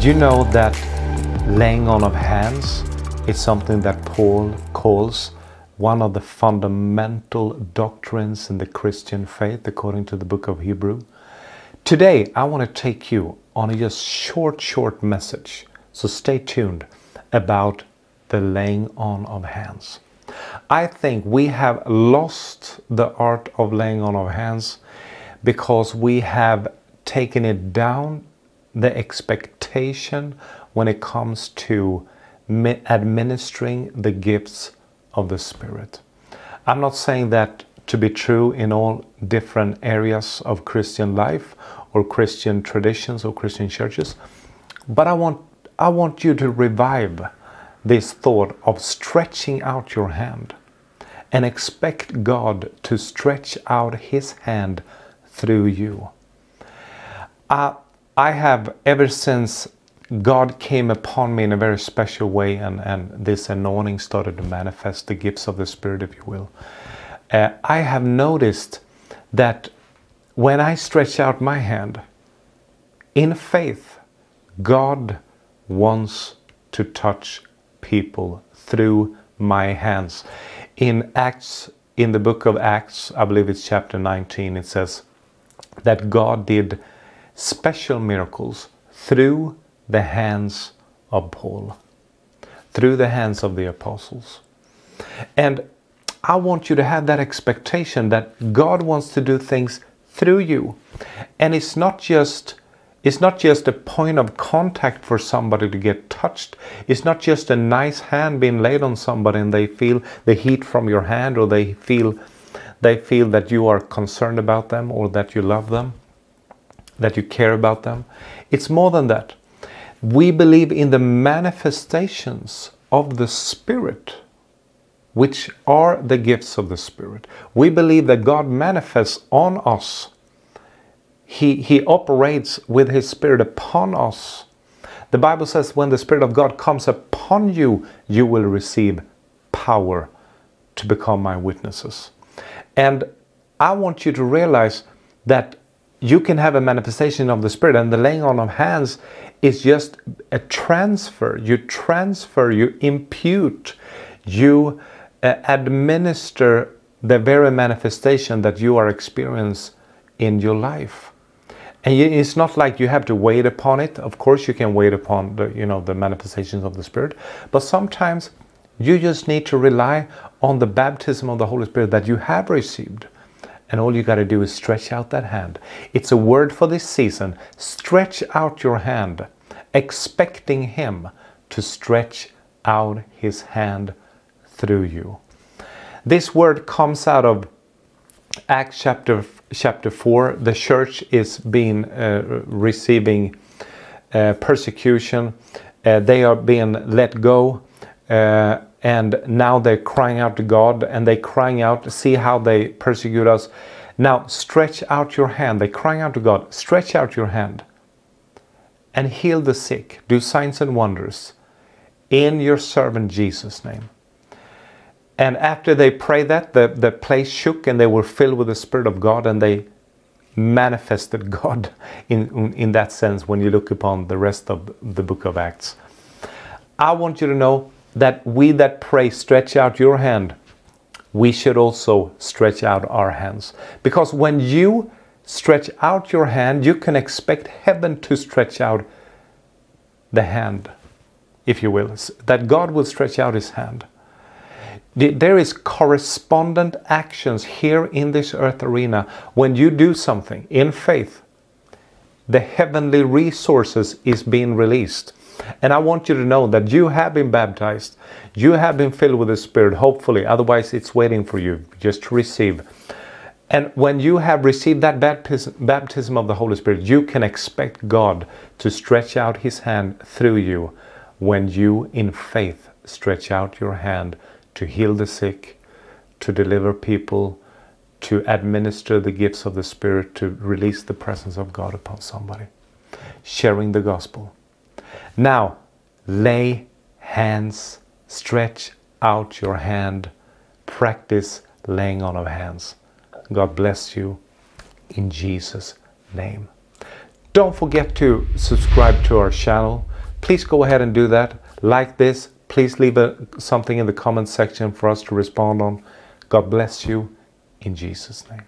you know that laying on of hands is something that Paul calls one of the fundamental doctrines in the Christian faith, according to the book of Hebrew? Today, I want to take you on a just short message, so stay tuned, about the laying on of hands. I think we have lost the art of laying on of hands because we have taken it down the expectation when it comes to administering the gifts of the Spirit. I'm not saying that to be true in all different areas of Christian life or Christian traditions or Christian churches, but I want you to revive this thought of stretching out your hand and expect God to stretch out His hand through you. I have, ever since God came upon me in a very special way and this anointing started to manifest, the gifts of the Spirit, if you will, I have noticed that when I stretch out my hand in faith, God wants to touch people through my hands. In the book of Acts, I believe it's chapter 19, it says that God did special miracles through the hands of Paul, through the hands of the apostles. And I want you to have that expectation that God wants to do things through you. And it's not just a point of contact for somebody to get touched. It's not just a nice hand being laid on somebody and they feel the heat from your hand, or they feel that you are concerned about them, or that you love them, that you care about them. It's more than that. We believe in the manifestations of the Spirit, which are the gifts of the Spirit. We believe that God manifests on us. He operates with His Spirit upon us. The Bible says when the Spirit of God comes upon you, you will receive power to become my witnesses. And I want you to realize that you can have a manifestation of the Spirit, and the laying on of hands is just a transfer. You transfer, you impute, you administer the very manifestation that you are experiencing in your life. And it's not like you have to wait upon it. Of course you can wait upon the manifestations of the Spirit, but sometimes you just need to rely on the baptism of the Holy Spirit that you have received. And all you got to do is stretch out that hand. It's a word for this season. Stretch out your hand, expecting Him to stretch out His hand through you. This word comes out of Acts chapter 4. The church is receiving persecution. They are being let go. And now they're crying out to God, and they're crying out, see how they persecute us. Now stretch out your hand. They're crying out to God, stretch out your hand and heal the sick. Do signs and wonders in your servant Jesus' name. And after they prayed that, the place shook and they were filled with the Spirit of God, and they manifested God in that sense when you look upon the rest of the book of Acts. I want you to know that we that pray, stretch out your hand, we should also stretch out our hands. Because when you stretch out your hand, you can expect heaven to stretch out the hand, if you will, that God will stretch out His hand. There is correspondent actions here in this earth arena. When you do something in faith, the heavenly resources is being released. And I want you to know that you have been baptized. You have been filled with the Spirit, hopefully. Otherwise, it's waiting for you just to receive. And when you have received that baptism of the Holy Spirit, you can expect God to stretch out His hand through you when you, in faith, stretch out your hand to heal the sick, to deliver people, to administer the gifts of the Spirit, to release the presence of God upon somebody. Sharing the gospel. Now, lay hands, stretch out your hand, practice laying on of hands. God bless you in Jesus' name. Don't forget to subscribe to our channel please go ahead and do that. Like this. Please leave something in the comment section for us to respond on. God bless you in Jesus' name.